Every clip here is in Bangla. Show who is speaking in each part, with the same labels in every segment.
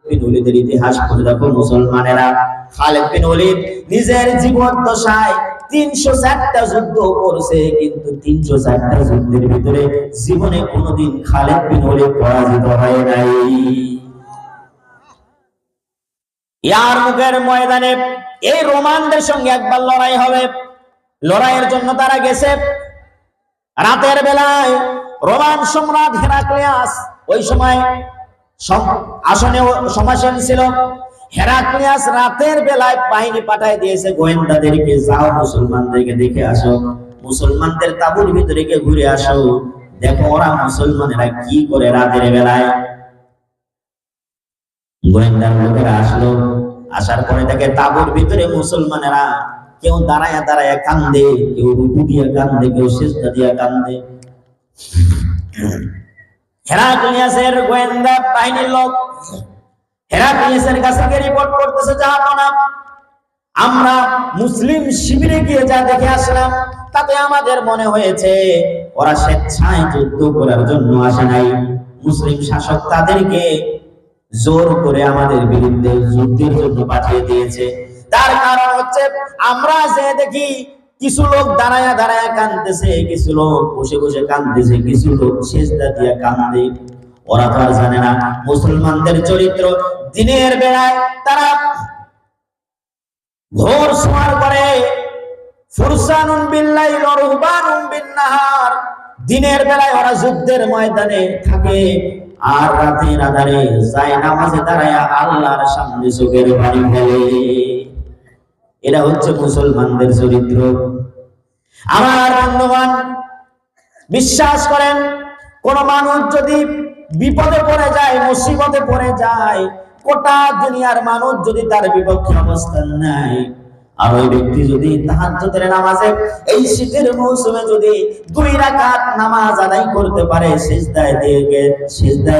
Speaker 1: বিন ওলীদের ইতিহাস পড়ে দেখো মুসলমানেরা, খালিদ বিন ওলীদ নিজের জীবন দশায় 304টা যুদ্ধ করেছে, কিন্তু 304টা যুদ্ধের ভিতরে জীবনে কোনোদিন খালিদ বিন ওলীদ পরাজিত হয় নাই। ইয়ারমুকের ময়দানে এই রোমানদের সঙ্গে একবার লড়াই হবে। লড়াইয়ের জন্য তারা গেছে। রাতের বেলায় রোমান সম্রাট হেরাক্লিয়াস ওই সময় আসনে সমাসীন ছিল। হেরাক্লিয়াস রাতের বেলায় বাহিনী পাঠায় দিয়েছে গোয়েন্দাদেরকে, যাও মুসলমানদেরকে দেখে আসো, মুসলমানদের তাঁবুর ভিতরে গিয়ে ঘুরে আসো, দেখো ওরা মুসলমানেরা কি করে রাতের বেলায়। গোয়েন্দার লোকেরা আসলো, আসার পরে দেখে তাঁবুর ভিতরে মুসলমানেরা কেউ দাঁড়ায়া দাঁড়ায়া কান্দে, কেউ রুকু দিয়া কান্দে, কেউ সিজদা দিয়া কান্দে। হেরাক্লিয়াসের গোয়েন্দা বাহিনীর লোক হেরাক্লিয়াসের কাছে গিয়ে রিপোর্ট করতেছে, জাহাপনা আমরা মুসলিম শিবিরে গিয়ে যা দেখে আসলাম তাতে আমাদের মনে হয়েছে ওরা স্বেচ্ছায় যুদ্ধ করার জন্য আসে নাই, মুসলিম শাসক তাদেরকে জোর করে আমাদের বিরুদ্ধে যুদ্ধের জন্য পাঠিয়ে দিয়েছে। তার কারণ হচ্ছে আমরা যে দেখি কিছু লোক দাঁড়ায়া দাঁড়ায়া কাঁদতেছে, কিছু লোক বসে বসে কাঁদতেছে, কিছু লোক সিজদা দিয়া কাঁদে। ওরা তো আর জানে না মুসলমানদের চরিত্র। দিনের বেলায় তারা ঘোর সোয়ার করে, ফুরসানুন বিল্লাইল ওয়া রুহবানুন বিন-নাহার। দিনের বেলায় ওরা যুদ্ধের ময়দানে থাকে, আর রাতের আধারে যায় নামাজে দাঁড়ায়া আল্লাহর সামনে চোখের পানি ফেলে। এরা হচ্ছে মুসলমানদের চরিত্র। আমার বন্ধুগণ, বিশ্বাস করেন কোন মানুষ যদি বিপদে পড়ে যায়, মুসিবতে পড়ে যায়, গোটা দুনিয়ার মানুষ যদি তার বিপক্ষে অবস্থান নেয়, আর ওই ব্যক্তি যদি তাহাজ্জুদের নামাজে এই শীতের মৌসুমে যদি 2 রাকাত নামাজ আদায় করতে পারে, সিজদায়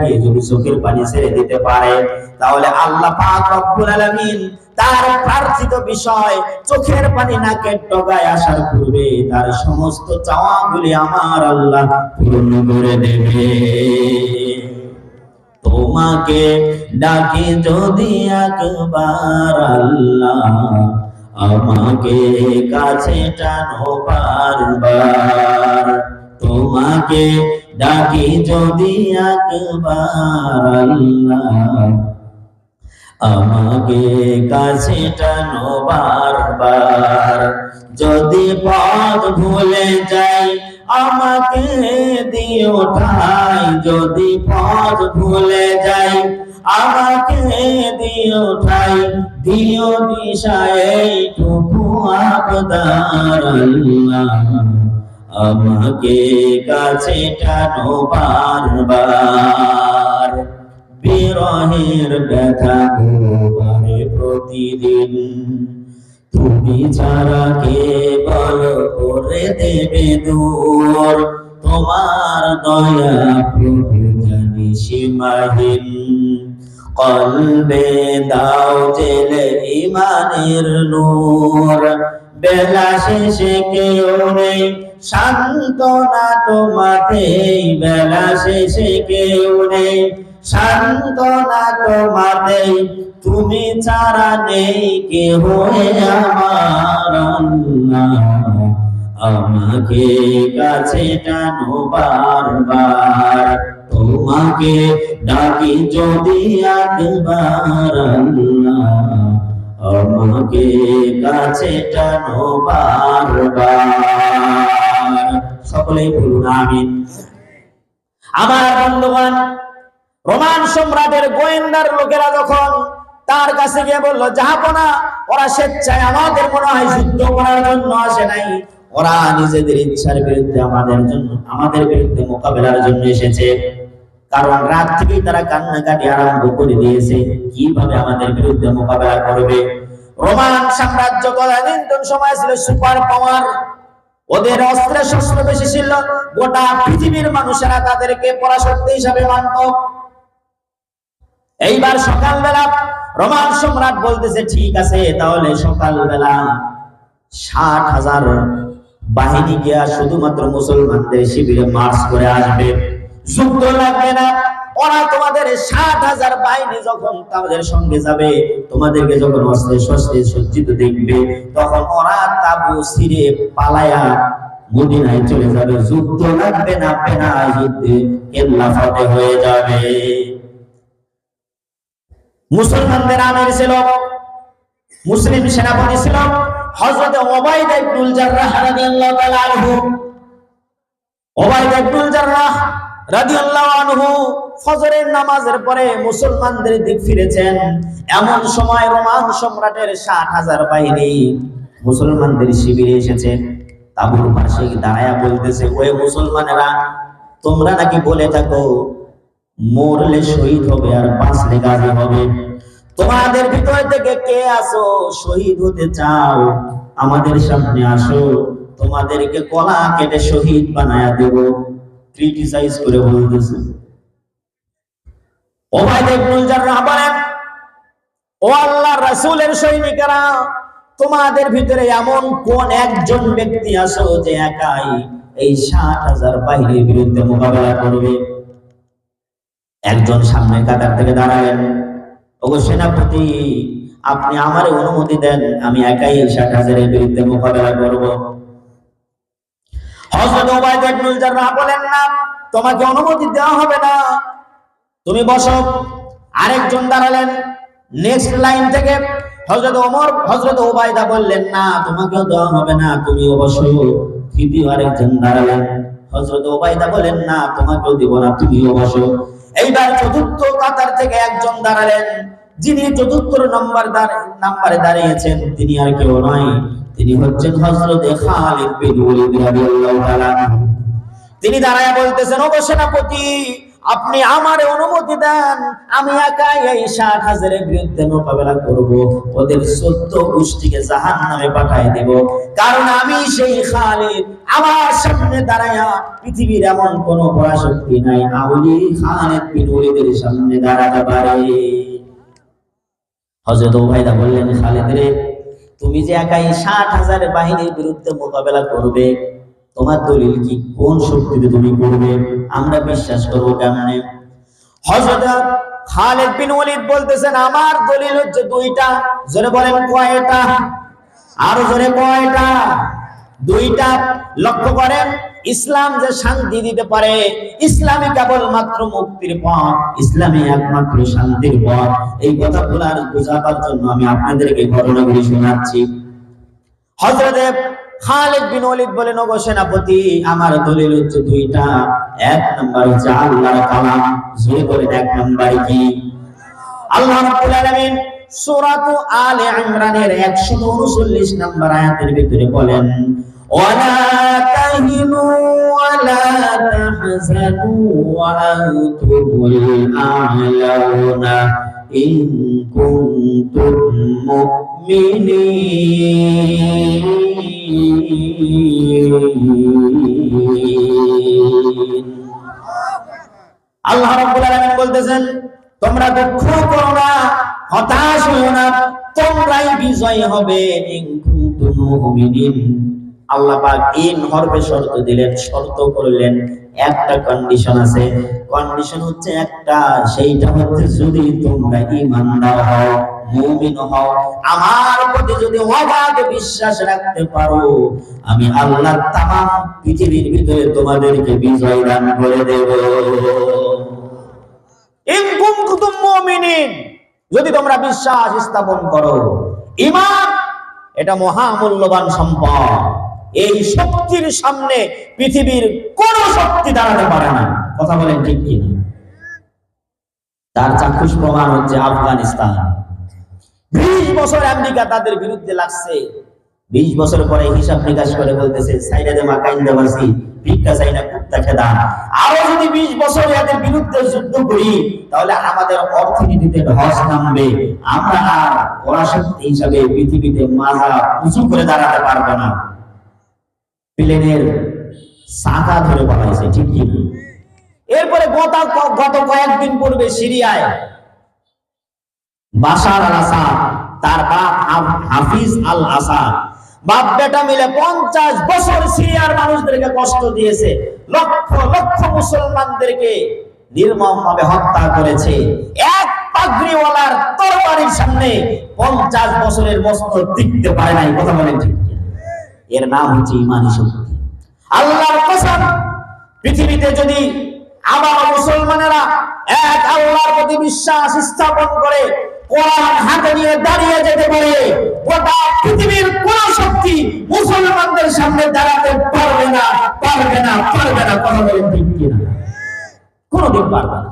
Speaker 1: গিয়ে যদি চোখের পানি ছেড়ে দিতে পারে, তাহলে আল্লাহ পাক রব্বুল আলামিন তার প্রার্থিত বিষয় চোখের পানি নাকের ডগায় আসার পূর্বে তার সমস্ত চাওয়াগুলি আমার আল্লাহ পূর্ণ করে দেবে। তোমাকে ডাকি যদি একবার আল্লাহ, আমাকে কাছে টানো বারবার। তোমাকে ডাকি যদি একবার আল্লাহ, আমাকে কাছে টানো বারবার। যদি পথ ভুলে যাই আমাকে দিও ঠাই, যদি পথ ভুলে যাই আমাকে দিও ঠাই, দিও দিশা এইটুকু আবদার আল্লাহ, আমাকে কাছে টানো বারবার। বিরহের ব্যথা গোবারে প্রতিদিন, তুমি ছাড়া কে বলো করে দেবে দূর। তোমার দয়া প্রভু জানি সীমাহীন, কলবে দাও জেলে ইমানের নূর। বেলা শেষে কেউ নেই সান্ত্বনা তোমাতেই, বেলা শেষে কেউ নেই সান্ত্বনা তোমাতেই, তুমি ছাড়া নেই কেহ আমার আল্লাহ, আমাকে কাছে টানো বারবার। তোমাকে ডাকি যদি একবার আল্লাহ, আমাকে কাছে টানো বারবার। সকলেই বলুন আমিন। আমার বন্ধুগণ, রোমান সম্রাটের গোয়েন্দার লোকেরা যখন তার কাছে গিয়ে বলল, জাহাপনা ওরা স্বেচ্ছায় আমাদের মনে হয় যুদ্ধ করার জন্য আসে নাই, ওরা নিজেদের ইচ্ছার বিরুদ্ধে আমাদের বিরুদ্ধে মোকাবেলার জন্য এসেছে। কারণ রাত থেকেই তারা কান্নাকাটি আরম্ভ করে দিয়েছে, কিভাবে আমাদের বিরুদ্ধে মোকাবেলা করবে। রোমান সাম্রাজ্য তদানীন্তন সময় ছিল সুপার পাওয়ার, ওদের অস্ত্র শস্ত্র বেশি ছিল, গোটা পৃথিবীর মানুষেরা তাদেরকে পরাশক্তি হিসাবে মানত। এইবার সকালবেলা রোমান সম্রাট বলতেছে, ঠিক আছে তাহলে সকালবেলা 60,000 বাহিনী গিয়া শুধুমাত্র মুসলমানদের শিবিরে মার্চ করে আসবে, যুদ্ধ লাগবে না, ওরা তোমাদের 60,000 বাহিনী যখন তাদের সঙ্গে যাবে, তোমাদেরকে যখন অস্ত্রে শস্ত্রে সজ্জিত দেখবে, তখন ওরা তাবু ছিঁড়ে পালায়া মদিনায় চলে যাবে। যুদ্ধ লাগবে না, যুদ্ধে কেল্লা ফতেহ হয়ে যাবে। মুসলমানদের আমির ছিল, মুসলিম সেনাপতি ছিল হযরত উবাইদা ইবনুল জাররাহ রাদিয়াল্লাহু তাআলা আনহু। উবাইদা ইবনুল জাররাহ রাদিয়াল্লাহু আনহু ফজরের নামাজের পরে মুসলমানদের দিক ফিরেছেন। এমন সময় রোমান সম্রাটের 60,000 বাহিনী মুসলমানদের শিবিরে এসেছে। তাবুর পাশে দাঁড়ায়া বলতেছে, ওই মুসলমানেরা, তোমরা নাকি বলে থাকো মরলে শহীদ হবে আর বাঁচলে গাজী হবে। তোমাদের ভিতর থেকে কে আসো শহীদ হতে চাও, আমাদের সামনে আসো, তোমাদেরকে কলা কেটে শহীদ বানায়া দেব। ক্রিটিসাইজ করে বলতেছে। উবাইদা ইবনুল জাররাহ বলেন, ও আল্লাহর রাসূলের সৈনিকেরা, তোমাদের ভিতরে এমন কোন একজন ব্যক্তি আছো যে একাই এই 60,000 বাহিনীর বিরুদ্ধে মোকাবেলা করবে? একজন সামনের কাতার থেকে দাঁড়ালেন, ওগো সেনাপতি, আপনি আমারে অনুমতি দেন, আমি একাই 60,000 এর বিরুদ্ধে মোকাবেলা করব। হযরত উবাইদা ইবনুল জাররাহ বলেন, না, তোমাকে অনুমতি দেওয়া হবে না, তুমি বসো। আরেকজন দাঁড়ালেন নেক্সট লাইন থেকে। হযরত উবাইদা বললেন, না, তোমাকেও দেওয়া হবে না, তুমিও বসো। তৃতীয় আরেকজন দাঁড়ালেন। হযরত উবাইদা বলেন, না, তোমাকেও দিব না, তুমিও বসো। এইবার চতুর্থ কাতার থেকে একজন দাঁড়ালেন। যিনি চতুর্থ নম্বরে দাঁড়িয়েছেন তিনি আর কেউ নয়, তিনি হচ্ছেন হযরত খালিদ বিন ওলীদ রাদিয়াল্লাহু তাআলা। তিনি দাঁড়ায় বলতেছেন, ওগো সেনাপতি, আপনি আমারে অনুমতি দেন, আমি একাই এই 60,000 এর বিরুদ্ধে মোকাবেলা করব। ওদের 14 গোষ্ঠীকে জাহান্নামে পাঠিয়ে দেব। কারণ আমি সেই খালিদ, আমার সামনে দাঁড়ায়া পৃথিবীর এমন কোন পরাশক্তি নাই আমি খালিদ বিন ওলীদের সামনে দাঁড়াতে পারে। হযরত উবাইদা বললেন, খালিদ রে, তুমি যে একাই 60,000 বাহিনীর বিরুদ্ধে মোকাবেলা করবে, তোমার দলিল কি? কোন শক্তিতে তুমি করবে? আমরা বিশ্বাস করবো কেমনে? হযরত খালিদ বিন ওলীদ বলতেছেন, আমার দলিল হচ্ছে 2টা। জোরে বলেন কয়টা? আরো জোরে কয়টা? 2টা। লক্ষ্য করেন, ইসলাম যে শান্তি দিতে পারে, ইসলামে কেবল মাত্র মুক্তির পথ, ইসলামে একমাত্র শান্তির পথ, এই কথা বোঝাবার জন্য আমি আপনাদেরকে ঘটনাগুলি শোনাচ্ছি। হযরত খালিদ বিন ওলীদ বলেন, ওগো সেনাপতি, আমার দলিল হচ্ছে 2টা। 1 নাম্বার হচ্ছে আল্লাহর কালাম। জোরে বলেন 1 নাম্বার কি? আল্লাহ রাব্বুল আলামিন সূরাতু আলে ইমরানের 139 নাম্বার আয়াতের ভিতরে বলেন, ওয়ালা তাহিনু ওয়ালা তাহজানু ওয়া আনতুমুল আ'লাউনা ইন কুনতুম মুমিনিন। আল্লাহ রাব্বুল আলামিন বলতেছেন, তোমরা দুঃখ করো না, হতাশ হও না, তোমরাই বিজয় হবে। ইন কুনতুম মুমিনিন। আল্লাহ পাক ইন হরফে শর্ত দিলেন, শর্ত করলেন, একটা কন্ডিশন আছে। কন্ডিশন হচ্ছে একটা, সেইটা হচ্ছে যদি তোমরা ঈমানদার হও, মুমিন হও, আমার প্রতি যদি অগাধ বিশ্বাস রাখতে পারো, আমি আল্লাহ তামাম পৃথিবীর ভিতরে তোমাদেরকে বিজয় দান করে দেব। ইন কুনতুম মুমিনিন, যদি তোমরা বিশ্বাস স্থাপন করো। ঈমান এটা মহামূল্যবান সম্পদ। এই শক্তির সামনে পৃথিবীর কোন শক্তি দাঁড়াতে পারে না। কথা বলেন ঠিক কিনা? তার চাক্ষুষ প্রমাণ হচ্ছে আফগানিস্তান। 20 বছর আমেরিকা তাদের বিরুদ্ধে লাগছে। 20 বছর পরে হিসাব নিকাশ করে বলতেছে, সাইরা দে মাকাইন্দা বাসি ভিক্ষা চাইনা কুত্তা খেদা। আরো যদি 20 বছর এদের বিরুদ্ধে যুদ্ধ করি, তাহলে আমাদের অর্থনীতিতে ধস নামবে, আমরা আর পরাশক্তি হিসাবে পৃথিবীতে মাথা উঁচু করে দাঁড়াতে পারবো না। প্লেনের চাকা ধরে পালাইছে, ঠিক কি? এরপরে গত কয়েকদিন পূর্বে সিরিয়ায় বাশার আল আসাদ, তার বাপ হাফিজ আল আসাদ, বাপ বেটা মিলে 50 বছর সিরিয়ার মানুষদেরকে কষ্ট দিয়েছে, লক্ষ লক্ষ মুসলমানদেরকে নির্মমভাবে হত্যা করেছে। এক পাগড়িওয়ালার তরবারির সামনে 50 বছরের মস্তক টিকতে পারে নাই। কথা বলেন ঠিক কিনা? এর নাম হচ্ছে ঈমানি শক্তি। আল্লাহর কসম, পৃথিবীতে যদি আবার মুসলমানেরা এক আল্লাহর প্রতি বিশ্বাস স্থাপন করে কোরআন হাতে নিয়ে দাঁড়িয়ে যেতে পারে, গোটা পৃথিবীর কোন শক্তি মুসলমানদের সামনে দাঁড়াতে পারবে না, পারবে না, পারবে না। কথা বলেন ঠিক কিনা? কোনদিন পারবে না।